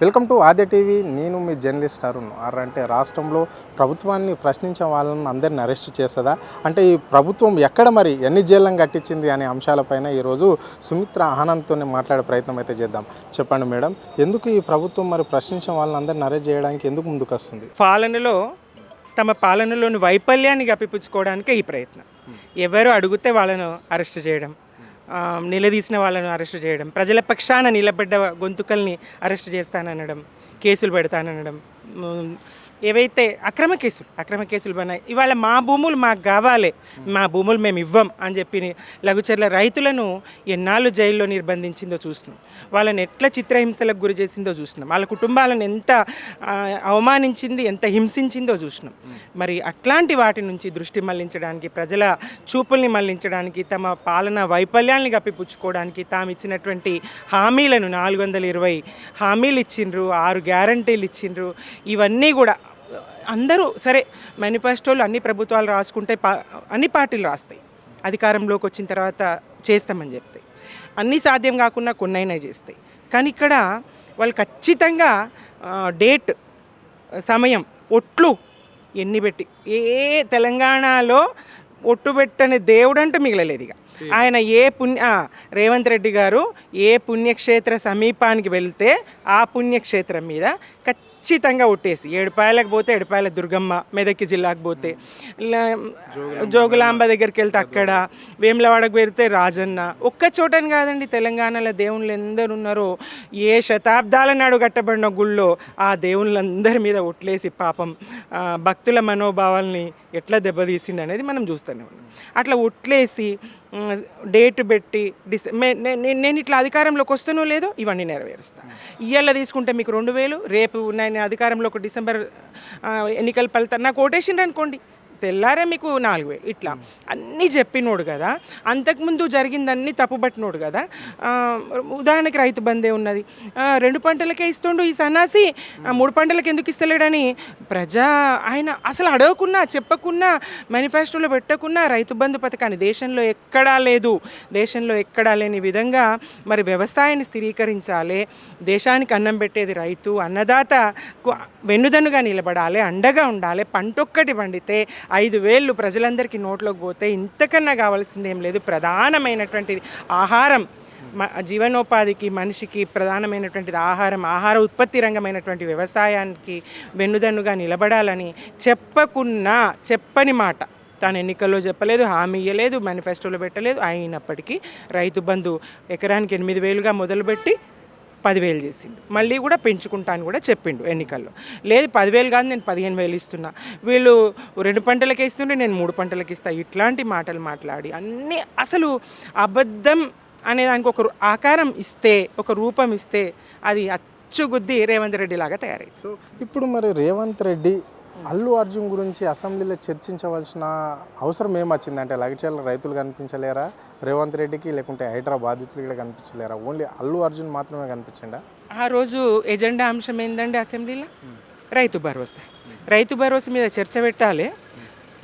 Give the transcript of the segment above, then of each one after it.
Welcome to Aadya TV. నేను మీ journalist Arun. అంటే రాష్ట్రంలో ప్రభుత్వాన్ని ప్రశ్నించే వాళ్ళని అందరిని అరెస్ట్ చేస్తుందా, అంటే ఈ ప్రభుత్వం ఎక్కడ మరి ఎన్ని జైళ్ళను కట్టించింది అనే అంశాలపైన ఈరోజు సుమిత్ర ఆనంద్తో మాట్లాడే ప్రయత్నం అయితే చేద్దాం. చెప్పండి మేడం, ఎందుకు ఈ ప్రభుత్వం మరి ప్రశ్నించే వాళ్ళని అందరిని అరెస్ట్ చేయడానికి ఎందుకు ముందుకు వస్తుంది? తమ పాలనలోని వైఫల్యాన్ని కప్పిపుచ్చుకోవడానికే ఈ ప్రయత్నం. ఎవరు అడిగితే వాళ్ళను అరెస్ట్ చేయడం, నిలదీసిన వాళ్ళను అరెస్ట్ చేయడం, ప్రజల పక్షాన నిలబడ్డ గొంతుకల్ని అరెస్ట్ చేస్తాననడం, కేసులు పెడతాననడం, ఏవైతే అక్రమ కేసులు ఉన్నాయి. ఇవాళ మా భూములు మాకు కావాలి, మా భూములు మేము ఇవ్వం అని చెప్పి లఘుచర్ల రైతులను ఎన్నాళ్ళు జైల్లో నిర్బంధించిందో చూసినాం. వాళ్ళని ఎట్లా చిత్రహింసలకు గురి చేసిందో చూసినాం. వాళ్ళ కుటుంబాలను ఎంత అవమానించింది, ఎంత హింసించిందో చూసినాం. మరి అట్లాంటి వాటి నుంచి దృష్టి మళ్లించడానికి, ప్రజల చూపుల్ని మళ్లించడానికి, తమ పాలన వైఫల్యాన్ని కప్పిపుచ్చుకోవడానికి తాము ఇచ్చినటువంటి హామీలను 420 హామీలు ఇచ్చిండ్రు, 6 గ్యారంటీలు ఇచ్చిండ్రు. ఇవన్నీ కూడా అందరూ సరే, మేనిఫెస్టోలు అన్ని ప్రభుత్వాలు రాసుకుంటే అన్ని పార్టీలు రాస్తాయి, అధికారంలోకి వచ్చిన తర్వాత చేస్తామని చెప్తాయి. అన్నీ సాధ్యం కాకుండా కొన్నైనా చేస్తాయి. కానీ ఇక్కడ వాళ్ళు ఖచ్చితంగా డేట్, సమయం, ఒట్లు ఎన్ని పెట్టి, తెలంగాణలో ఒట్టు పెట్టని దేవుడంటూ మిగలలేదు. ఇక ఆయన రేవంత్ రెడ్డి గారు ఏ పుణ్యక్షేత్ర సమీపానికి వెళ్తే ఆ పుణ్యక్షేత్రం మీద ఖచ్చితంగా ఒట్టేసి, ఏడుపాయలకు పోతే ఏడుపాయల దుర్గమ్మ, మెదక్కి జిల్లాకు పోతే జోగులాంబ దగ్గరికి వెళ్తే అక్కడ, వేములవాడకు పెడితే రాజన్న, ఒక్క చోటని కాదండి, తెలంగాణలో దేవుళ్ళు ఎందరు ఉన్నారో, ఏ శతాబ్దాల నాడు కట్టబడిన గుళ్ళో ఆ దేవుళ్ళందరి మీద ఒట్లేసి పాపం భక్తుల మనోభావాల్ని ఎట్లా దెబ్బతీసిండు అనేది మనం చూస్తూనే ఉన్నాం. అట్లా ఒట్లేసి డేట్ పెట్టి నేను ఇట్లా అధికారంలోకి వస్తానో లేదో ఇవన్నీ నెరవేరుస్తాను. ఇవాళ తీసుకుంటే మీకు 2000, రేపు నేను అధికారంలోకి డిసెంబర్ ఎన్నికల ఫలితాలు నాకు ఓటేసిండ్రు అనుకోండి, తెల్లారే మీకు 4000. ఇట్లా అన్నీ చెప్పినోడు కదా, అంతకుముందు జరిగిందన్నీ తప్పుబట్టినోడు కదా. ఉదాహరణకి రైతు బందే ఉన్నది, 2 పంటలకే ఇస్తుండు ఈ సన్నాసి, 3 పంటలకు ఎందుకు ఇస్తలేడని ఆయన అసలు అడగకున్నా, చెప్పకున్నా, మేనిఫెస్టోలో పెట్టకున్నా రైతు బంధు పథకాన్ని దేశంలో ఎక్కడా లేని విధంగా మరి వ్యవసాయాన్ని స్థిరీకరించాలి. దేశానికి అన్నం పెట్టేది రైతు, అన్నదాత వెన్నుదన్నుగా నిలబడాలి, అండగా ఉండాలి. పంటొక్కటి పండితే 5,000 ప్రజలందరికీ నోట్లోకి పోతే ఇంతకన్నా కావాల్సింది ఏం లేదు. ప్రధానమైనటువంటిది ఆహారం, జీవనోపాధికి మనిషికి ప్రధానమైనటువంటిది ఆహార ఉత్పత్తి రంగమైనటువంటి వ్యవసాయానికి వెన్నుదన్నుగా నిలబడాలని చెప్పని మాట తాను ఎన్నికల్లో చెప్పలేదు, హామీ ఇవ్వలేదు, మేనిఫెస్టోలో పెట్టలేదు. అయినప్పటికీ రైతు బంధు ఎకరానికి 8,000గా మొదలుపెట్టి 10,000 చేసిండు. మళ్ళీ కూడా పెంచుకుంటాను కూడా చెప్పిండు ఎన్నికల్లో. లేదు 10,000 కాదు, నేను 15,000 ఇస్తున్నా, వీళ్ళు 2 పంటలకే ఇస్తుంటే నేను 3 పంటలకు ఇస్తా, ఇట్లాంటి మాటలు మాట్లాడి అన్నీ అసలు అబద్ధం అనేదానికి ఒక ఆకారం ఇస్తే, ఒక రూపం ఇస్తే అది అచ్చుగుద్ది రేవంత్ రెడ్డి లాగా తయారయ్యి. సో ఇప్పుడు మరి రేవంత్ రెడ్డి అల్లు అర్జున్ గురించి అసెంబ్లీలో చర్చించవలసిన అవసరం ఏమొచ్చిందంటే, లగచర్ల రైతులు కనిపించలేరా రేవంత్ రెడ్డికి, లేకుంటే హైదరాబాద్ బాధితులు కూడా కనిపించలేరా, ఓన్లీ అల్లు అర్జున్ మాత్రమే కనిపించిందా? ఆ రోజు ఎజెండా అంశం ఏంటంటే అసెంబ్లీలో రైతు భరోసా మీద చర్చ పెట్టాలి.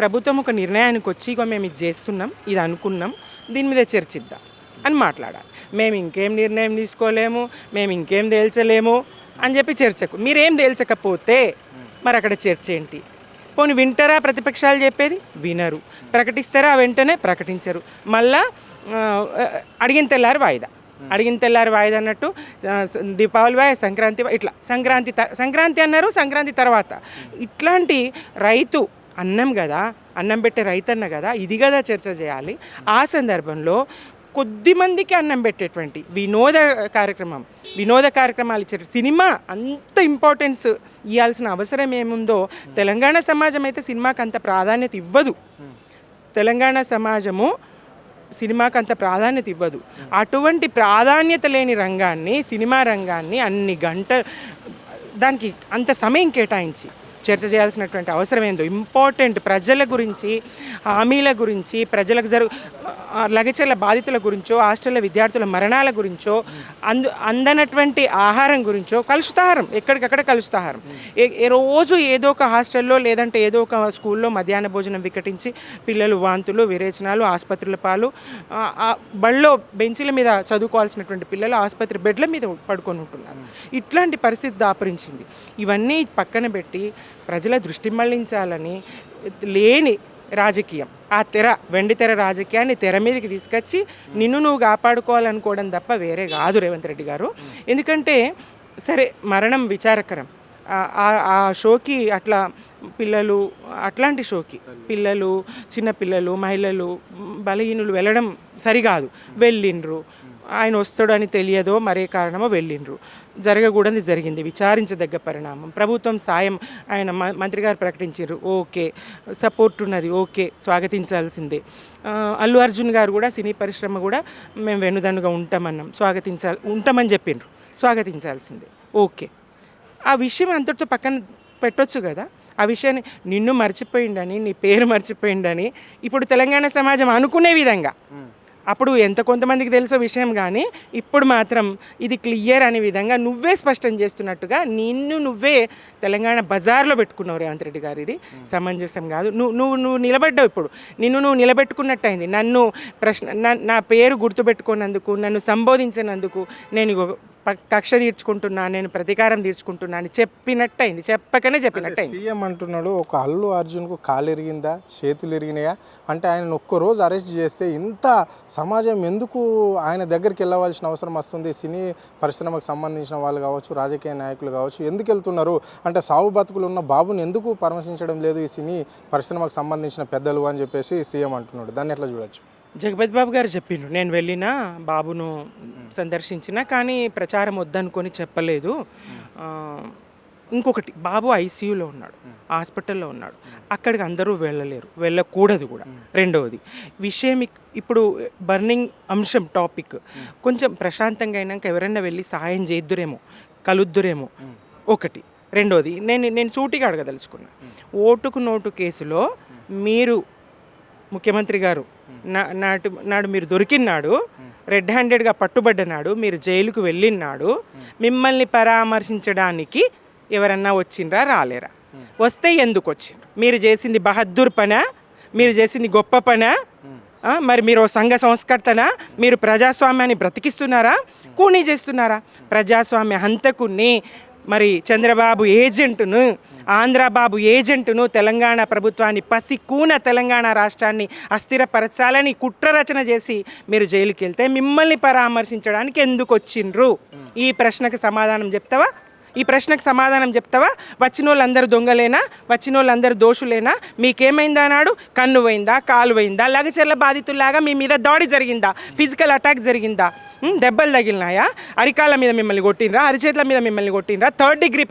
ప్రభుత్వం ఒక నిర్ణయానికి వచ్చి ఇక మేము ఇది చేస్తున్నాం, ఇది అనుకున్నాం, దీని మీద చర్చిద్దాం అని మాట్లాడాలి. మేము ఇంకేం నిర్ణయం తీసుకోలేము, మేము ఇంకేం తేల్చలేము అని చెప్పి చర్చకు, మీరేం తేల్చకపోతే మరి అక్కడ చర్చ ఏంటి? పోనీ వింటారా ప్రతిపక్షాలు చెప్పేది? వినరు. ప్రకటిస్తారా? వెంటనే ప్రకటించరు. మళ్ళా అడిగిన తెల్లారి వాయిదా అన్నట్టు దీపావళి వాయి, సంక్రాంతి ఇట్లా, సంక్రాంతి అన్నారు, సంక్రాంతి తర్వాత ఇట్లాంటి రైతు అన్నం కదా, అన్నం పెట్టే రైతన్న కదా, ఇది కదా చర్చ చేయాలి. ఆ సందర్భంలో కొద్ది మందికి అన్నం పెట్టేటువంటి వినోద కార్యక్రమాలు ఇచ్చారు. సినిమా అంత ఇంపార్టెన్స్ ఇవ్వాల్సిన అవసరం ఏముందో తెలంగాణ సమాజం అయితే సినిమాకి అంత ప్రాధాన్యత ఇవ్వదు. సినిమాకి అంత ప్రాధాన్యత ఇవ్వదు. అటువంటి ప్రాధాన్యత లేని రంగాన్ని, సినిమా రంగాన్ని అన్ని గంటలు దానికి అంత సమయం కేటాయించి చర్చ చేయాల్సినటువంటి అవసరం ఏందో, ఇంపార్టెంట్ ప్రజల గురించి, హామీల గురించి, ప్రజలకు లగచర్ల బాధితుల గురించో, హాస్టల్ల విద్యార్థుల మరణాల గురించో, అందనటువంటి ఆహారం గురించో, కలుషితాహారం ఎక్కడికక్కడ కలుషితాహారం. రోజు ఏదో ఒక హాస్టల్లో లేదంటే ఏదో ఒక స్కూల్లో మధ్యాహ్న భోజనం వికటించి పిల్లలు వాంతులు, విరేచనాలు, ఆసుపత్రుల పాలు, బళ్ళో బెంచీల మీద చదువుకోవాల్సినటువంటి పిల్లలు ఆసుపత్రి బెడ్ల మీద పడుకొని ఉంటున్నారు. ఇట్లాంటి పరిస్థితి దాపురించింది. ఇవన్నీ పక్కన పెట్టి ప్రజల దృష్టి మళ్లించాలని లేని రాజకీయం, ఆ వెండి తెర రాజకీయాన్ని తెర మీదకి తీసుకొచ్చి నిన్ను నువ్వు కాపాడుకోవాలనుకోవడం తప్ప వేరే కాదు రేవంత్ రెడ్డి గారు. ఎందుకంటే సరే మరణం విచారకరం, ఆ షోకి అట్లా పిల్లలు, అట్లాంటి షోకి పిల్లలు, చిన్నపిల్లలు, మహిళలు, బలహీనులు వెళ్ళడం సరికాదు. వెళ్ళిండ్రు, ఆయన వస్తాడు అని తెలియదో మరే కారణమో వెళ్ళిండ్రు, జరగకూడదు జరిగింది, విచారించదగ్గ పరిణామం. ప్రభుత్వం సాయం ఆయన మంత్రి గారు ప్రకటించారు, ఓకే, సపోర్ట్ ఉన్నది, ఓకే, స్వాగతించాల్సిందే. అల్లు అర్జున్ గారు కూడా సినీ పరిశ్రమ కూడా మేము వెన్నుదన్నుగా ఉంటామని చెప్పిండ్రు, స్వాగతించాల్సిందే, ఓకే. ఆ విషయం అంతటితో పక్కన పెట్టొచ్చు కదా. ఆ విషయాన్ని నిన్ను మర్చిపోయిండని, నీ పేరు మర్చిపోయిండని ఇప్పుడు తెలంగాణ సమాజం అనుకునే విధంగా, అప్పుడు ఎంత కొంతమందికి తెలుసో విషయం కానీ ఇప్పుడు మాత్రం ఇది క్లియర్ అనే విధంగా నువ్వే స్పష్టం చేస్తున్నట్టుగా నిన్ను నువ్వే తెలంగాణ బజార్లో పెట్టుకున్నావు రేవంత్ రెడ్డి గారు. ఇది సమంజసం కాదు. నువ్వు నిలబడ్డావు, ఇప్పుడు నువ్వు నిలబెట్టుకున్నట్టు అయింది. నన్ను నా పేరు గుర్తుపెట్టుకున్నందుకు, నన్ను సంబోధించినందుకు నేను కక్ష తీర్చుకుంటున్నా, నేను ప్రతీకారం తీర్చుకుంటున్నా అని చెప్పినట్టయింది, చెప్పినట్టయింది. సీఎం అంటున్నాడు, ఒక అల్లు అర్జున్కు కాలు ఇరిగిందా, చేతులు ఇరిగినాయా అంటే ఆయన ఒక్కరోజు అరెస్ట్ చేస్తే ఇంత సమాజం ఎందుకు ఆయన దగ్గరికి వెళ్ళవలసిన అవసరం వస్తుంది? సినీ పరిశ్రమకు సంబంధించిన వాళ్ళు కావచ్చు, రాజకీయ నాయకులు కావచ్చు, ఎందుకు వెళ్తున్నారు అంటే సాగు బతుకులు ఉన్న బాబుని ఎందుకు పరామర్శించడం లేదు ఈ సినీ పరిశ్రమకు సంబంధించిన పెద్దలు అని చెప్పేసి సీఎం అంటున్నాడు. దాన్ని ఎట్లా చూడొచ్చు? జగపతి బాబు గారు చెప్పిండ్రు, నేను వెళ్ళినా బాబును సందర్శించిన, కానీ ప్రచారం వద్దనుకొని చెప్పలేదు. ఇంకొకటి, బాబు ఐసీయూలో ఉన్నాడు, హాస్పిటల్లో ఉన్నాడు, అక్కడికి అందరూ వెళ్ళలేరు, వెళ్ళకూడదు కూడా. రెండవది విషయం, ఇప్పుడు బర్నింగ్ అంశం టాపిక్ కొంచెం ప్రశాంతంగా అయినాక ఎవరైనా వెళ్ళి సహాయం చేద్దురేమో, కలుద్దురేమో, ఒకటి. రెండవది, నేను సూటిగా అడగదలుచుకున్నా, ఓటుకు నోటు కేసులో మీరు ముఖ్యమంత్రి గారు నాడు మీరు దొరికినాడు, రెడ్ హ్యాండెడ్గా పట్టుబడ్డనాడు, మీరు జైలుకు వెళ్ళినాడు, మిమ్మల్ని పరామర్శించడానికి ఎవరన్నా వచ్చిండ్రా, రాలేరా? వస్తే ఎందుకు వచ్చిండ్రు? మీరు చేసింది బహద్దూర్ పనా? మీరు చేసింది గొప్ప పనా? మరి మీరు సంఘ సంస్కర్తనా? మీరు ప్రజాస్వామ్యాన్ని బ్రతికిస్తున్నారా, కూనీ చేస్తున్నారా? ప్రజాస్వామ్య హంతకుని, మరి చంద్రబాబు ఏజెంటును, ఆంధ్రబాబు ఏజెంటును, తెలంగాణ ప్రభుత్వాన్ని పసికూన తెలంగాణ రాష్ట్రాన్ని అస్థిరపరచాలని కుట్ర రచన చేసి మీరు జైలుకి వెళ్తే మిమ్మల్ని పరామర్శించడానికి ఎందుకు వచ్చిండ్రు? ఈ ప్రశ్నకు సమాధానం చెప్తావా? వచ్చిన వాళ్ళందరూ దొంగలేనా? వచ్చిన వాళ్ళందరూ దోషులేనా? మీకేమైందా? అన్నాడు, కన్ను పోయిందా, కాలు పోయిందా, లగచర్ల బాధితుల్లాగా మీ మీద దాడి జరిగిందా, ఫిజికల్ అటాక్ జరిగిందా, దెబ్బలు తగిలినాయా, అరికాల మీద మిమ్మల్ని కొట్టినరా, అరిచేతుల మీద మిమ్మల్ని కొట్టినరా, 3rd డిగ్రీ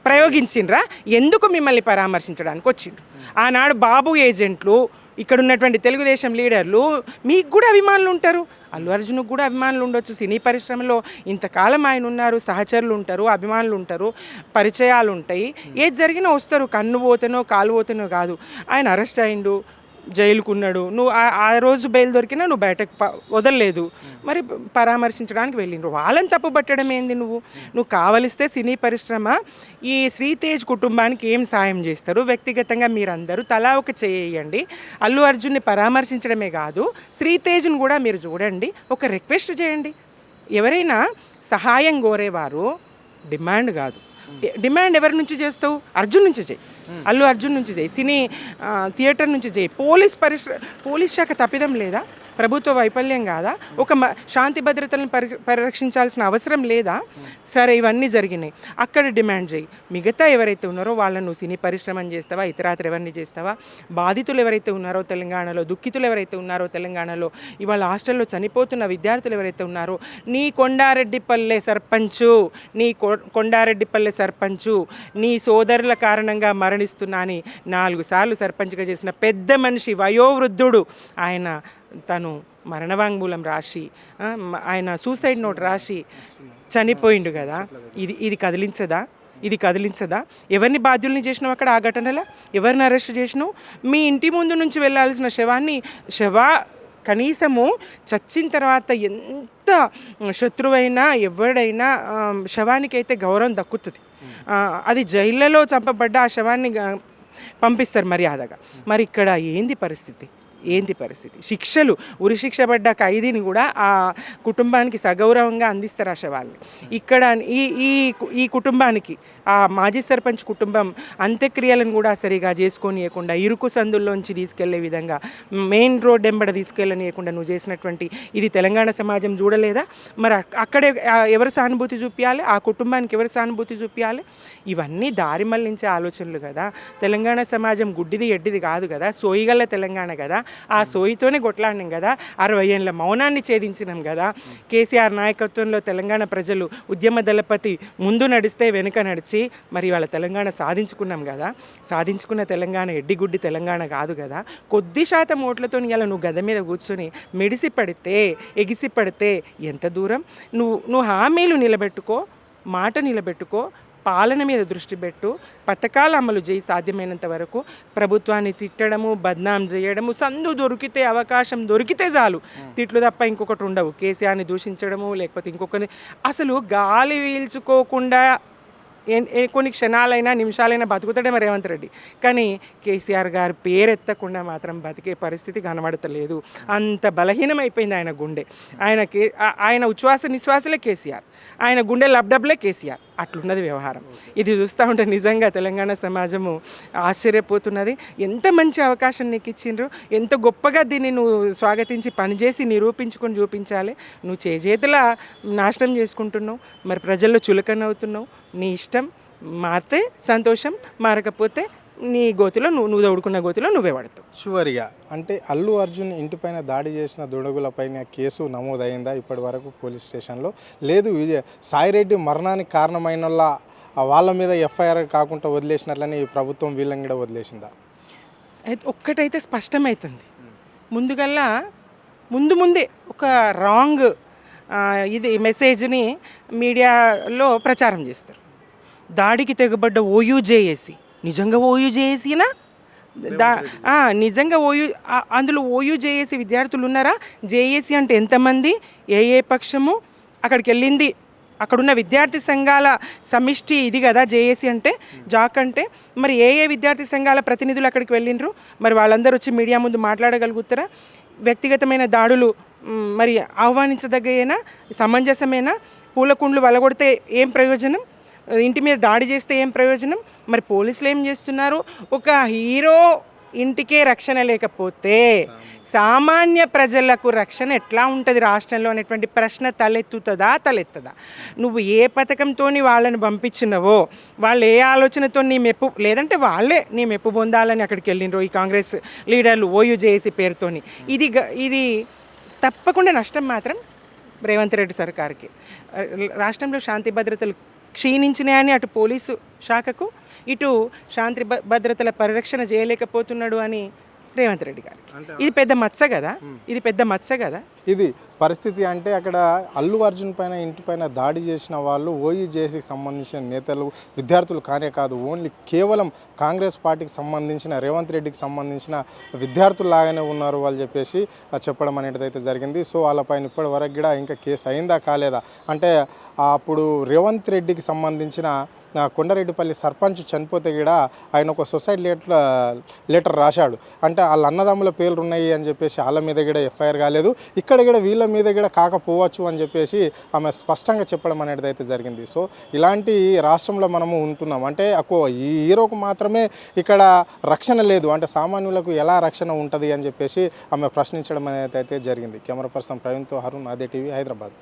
ప్రయోగించిండ్రా? ఎందుకు మిమ్మల్ని పరామర్శించడానికి వచ్చిండ్రు? ఆనాడు బాబు ఏజెంట్లు, ఇక్కడ ఉన్నటువంటి తెలుగుదేశం లీడర్లు, మీకు కూడా అభిమానులు ఉంటారు, అల్లు అర్జున్కు కూడా అభిమానులు ఉండొచ్చు. సినీ పరిశ్రమలో ఇంతకాలం ఆయన ఉన్నారు, సహచరులు ఉంటారు, అభిమానులు ఉంటారు, పరిచయాలు ఉంటాయి. ఏది జరిగినా వస్తారు, కన్ను పోతేనో కాలు పోతేనో కాదు. ఆయన అరెస్ట్ అయిండు, జైలుకు ఉన్నాడు, నువ్వు ఆ రోజు బెయిల్ దొరికినా నువ్వు బయటకు వదలలేదు, మరి పరామర్శించడానికి వెళ్ళిండ్రు. వాళ్ళని తప్పు పట్టడం ఏంది? నువ్వు కావలిస్తే సినీ పరిశ్రమ ఈ శ్రీతేజ్ కుటుంబానికి ఏం సాయం చేస్తారు? వ్యక్తిగతంగా మీరందరూ తలా ఒక చేయండి. అల్లు అర్జున్ని పరామర్శించడమే కాదు, శ్రీతేజ్ను కూడా మీరు చూడండి, ఒక రిక్వెస్ట్ చేయండి. ఎవరైనా సహాయం కోరేవారు డిమాండ్ కాదు, డిమాండ్ ఎవరి నుంచి చేస్తావు? అర్జున్ నుంచి చేయి, అల్లు అర్జున్ నుంచి చేయి, సినీ థియేటర్ నుంచి చేయి. పోలీస్ శాఖ తప్పిదం లేదా? ప్రభుత్వ వైఫల్యం కాదా? ఒక శాంతి భద్రతలను పరిరక్షించాల్సిన అవసరం లేదా? సరే, ఇవన్నీ జరిగినాయి, అక్కడ డిమాండ్ చేయి. మిగతా ఎవరైతే ఉన్నారో వాళ్ళను సినీ పరిశ్రమని చేస్తావా, ఇతరాత్ర ఎవరిని చేస్తావా? బాధితులు ఎవరైతే ఉన్నారో తెలంగాణలో, దుఃఖితులు ఎవరైతే ఉన్నారో తెలంగాణలో, ఇవాళ హాస్టల్లో చనిపోతున్న విద్యార్థులు ఎవరైతే ఉన్నారో, నీ కొండారెడ్డిపల్లె సర్పంచు నీ సోదరుల కారణంగా మరణిస్తున్నా అని 4 సార్లు సర్పంచ్గా చేసిన పెద్ద మనిషి, వయోవృద్ధుడు, ఆయన తను మరణవాంగ్మూలం రాసి, ఆయన సూసైడ్ నోట్ రాసి చనిపోయిండు కదా. ఇది కదిలించదా? ఇది కదిలించదా? ఎవరిని బాధ్యుల్ని చేసినావు అక్కడ ఆ ఘటనలో? ఎవరిని అరెస్ట్ చేసినావు? మీ ఇంటి ముందు నుంచి వెళ్ళాల్సిన శవాన్ని కనీసము చచ్చిన తర్వాత ఎంత శత్రువైనా ఎవడైనా శవానికైతే గౌరవం దక్కుతుంది. అది జైళ్ళలో చంపబడ్డ ఆ శవాన్ని పంపిస్తారు మర్యాదగా. మరి ఇక్కడ ఏంది పరిస్థితి? శిక్షలు ఉరిశిక్ష పడ్డ ఖైదీని కూడా ఆ కుటుంబానికి సగౌరవంగా అందిస్తారు ఆ శవాన్ని. ఇక్కడ ఈ కుటుంబానికి ఆ మాజీ సర్పంచ్ కుటుంబం అంత్యక్రియలను కూడా సరిగా చేసుకోనియకుండా ఇరుకు సందుల్లోంచి తీసుకెళ్లే విధంగా మెయిన్ రోడ్ వెంబడ తీసుకెళ్ళనియకుండా నువ్వు చేసినటువంటి ఇది తెలంగాణ సమాజం చూడలేదా? మరి అక్కడే ఎవరు సానుభూతి చూపించాలి? ఆ కుటుంబానికి ఎవరు సానుభూతి చూపించాలి? ఇవన్నీ దారి మళ్లించే ఆలోచనలు కదా. తెలంగాణ సమాజం గుడ్డిది ఎడ్డిది కాదు కదా, సోయిగల్ల తెలంగాణ కదా. ఆ సోయితోనే కొట్లాడినాం కదా, 60 ఏళ్ళ మౌనాన్ని ఛేదించినాం కదా. కేసీఆర్ నాయకత్వంలో తెలంగాణ ప్రజలు ఉద్యమ దళపతి ముందు నడిస్తే వెనుక నడిచి మరి వాళ్ళ తెలంగాణ సాధించుకున్నాం కదా. సాధించుకున్న తెలంగాణ ఎడ్డిగుడ్డి తెలంగాణ కాదు కదా. కొద్ది శాతం ఓట్లతో ఇలా నువ్వు గద మీద కూర్చొని మెడిసి పడితే ఎగిసి పడితే ఎంత దూరం? నువ్వు హామీలు నిలబెట్టుకో, మాట నిలబెట్టుకో, పాలన మీద దృష్టి పెట్టు, పథకాలు అమలు చేయి. సాధ్యమైనంత వరకు ప్రభుత్వాన్ని తిట్టడము, బద్నాం చేయడము, సందు దొరికితే అవకాశం దొరికితే చాలు తిట్లు తప్ప ఇంకొకటి ఉండవు. కేసీఆర్ని దూషించడము లేకపోతే ఇంకొకరిని అసలు గాలి పీల్చుకోకుండా కొన్ని క్షణాలైనా నిమిషాలైనా బతుకుతాడేమో రేవంత్ రెడ్డి. కానీ కేసీఆర్ గారు పేరెత్తకుండా మాత్రం బతికే పరిస్థితి కనబడతలేదు. అంత బలహీనమైపోయింది ఆయన గుండె. ఆయన ఉచ్ఛ్వాస నిశ్వాసలే కేసీఆర్, ఆయన గుండె లబ్డబ్లే కేసీఆర్. అట్లున్నది వ్యవహారం. ఇది చూస్తూ ఉంటే నిజంగా తెలంగాణ సమాజము ఆశ్చర్యపోతున్నది. ఎంత మంచి అవకాశం నీకు ఇచ్చిండ్రు, ఎంత గొప్పగా దీన్ని నువ్వు స్వాగతించి పనిచేసి నిరూపించుకొని చూపించాలి. నువ్వు చేతుల నాశనం చేసుకుంటున్నావు, మరి ప్రజల్లో చులకనవుతున్నావు. నీ ఇష్టం, మారితే సంతోషం, మారకపోతే నీ గోతిలో నువ్వు దౌడుకున్న గోతిలో నువ్వే పడతావు. చివరిగా అంటే అల్లు అర్జున్ ఇంటిపైన దాడి చేసిన దుండగులపైన కేసు నమోదైందా ఇప్పటి వరకు పోలీస్ స్టేషన్లో? లేదు సాయిరెడ్డి మరణానికి కారణమైన వాళ్ళ మీద ఎఫ్ఐఆర్ కాకుండా వదిలేసినట్లని ప్రభుత్వం వీళ్ళని కూడా వదిలేసిందా? ఒక్కటైతే స్పష్టమవుతుంది. ముందే ఒక రాంగ్ ఇది మెసేజ్ని మీడియాలో ప్రచారం చేస్తారు. దాడికి తెగబడ్డ ఓయూజేఏసీ నిజంగా ఓయూజేఏసీనా? నిజంగా అందులో ఓయూజేఏసీ విద్యార్థులు ఉన్నారా? జేఏసీ అంటే ఎంతమంది, ఏ పక్షము అక్కడికి వెళ్ళింది? అక్కడున్న విద్యార్థి సంఘాల సమిష్టి ఇది కదా జేఏసీ అంటే, జాక్ అంటే. మరి ఏ విద్యార్థి సంఘాల ప్రతినిధులు అక్కడికి వెళ్ళిండ్రు? మరి వాళ్ళందరూ వచ్చి మీడియా ముందు మాట్లాడగలుగుతారా? వ్యక్తిగతమైన దాడులు మరి ఆహ్వానించదగ్గేనా, సమంజసమేనా? పూలకుండ్లు వలగొడితే ఏం ప్రయోజనం? ఇంటి మీద దాడి చేస్తే ఏం ప్రయోజనం? మరి పోలీసులు ఏం చేస్తున్నారు? ఒక హీరో ఇంటికే రక్షణ లేకపోతే సామాన్య ప్రజలకు రక్షణ ఎట్లా ఉంటుంది రాష్ట్రంలో అనేటువంటి ప్రశ్న తలెత్తదా? నువ్వు ఏ పథకంతో వాళ్ళని పంపించినవో, వాళ్ళు ఏ ఆలోచనతో నీ మెప్పు, లేదంటే వాళ్ళే నీ మెప్పు పొందాలని అక్కడికి వెళ్ళినరో ఈ కాంగ్రెస్ లీడర్లు ఓయూజేఏసీ పేరుతోని, ఇది తప్పకుండా నష్టం మాత్రం రేవంత్ రెడ్డి సర్కార్కి. రాష్ట్రంలో శాంతి భద్రతలు క్షీణించినాయని అటు పోలీసు శాఖకు, ఇటు శాంతి భద్రతల పరిరక్షణ చేయలేకపోతున్నాడు అని రేవంత్ రెడ్డి గారికి. ఇది పెద్ద మచ్చ కదా. ఇది పరిస్థితి. అంటే అక్కడ అల్లు అర్జున్ పైన ఇంటిపైన దాడి చేసిన వాళ్ళు ఓయూజేఏసీకి సంబంధించిన నేతలు, విద్యార్థులు కానే కాదు, ఓన్లీ కేవలం కాంగ్రెస్ పార్టీకి సంబంధించిన రేవంత్ రెడ్డికి సంబంధించిన విద్యార్థుల్లాగానే ఉన్నారు వాళ్ళు చెప్పేసి చెప్పడం అనేది అయితే జరిగింది. సో వాళ్ళపైన ఇప్పటి వరకు కూడా ఇంకా కేసు అయిందా కాలేదా అంటే, అప్పుడు రేవంత్ రెడ్డికి సంబంధించిన కొండరెడ్డిపల్లి సర్పంచ్ చనిపోతే కూడా ఆయన ఒక సొసైటీ లెటర్ రాశాడు. అంటే వాళ్ళ అన్నదమ్ముల పేర్లు ఉన్నాయి అని చెప్పేసి వాళ్ళ మీద కూడా ఎఫ్ఐఆర్ కాలేదు, ఇక్కడ కూడా వీళ్ళ మీద కూడా కాకపోవచ్చు అని చెప్పేసి ఆమె స్పష్టంగా చెప్పడం అనేది అయితే జరిగింది. సో ఇలాంటి రాష్ట్రంలో మనము ఉంటున్నాం. అంటే ఈ హీరోకు మాత్రమే ఇక్కడ రక్షణ లేదు, అంటే సామాన్యులకు ఎలా రక్షణ ఉంటుంది అని చెప్పేసి ఆమె ప్రశ్నించడం అనేది అయితే జరిగింది. కెమెరా పర్సన్ ప్రవీణ్తో అరుణ్, అదే టీవీ, హైదరాబాద్.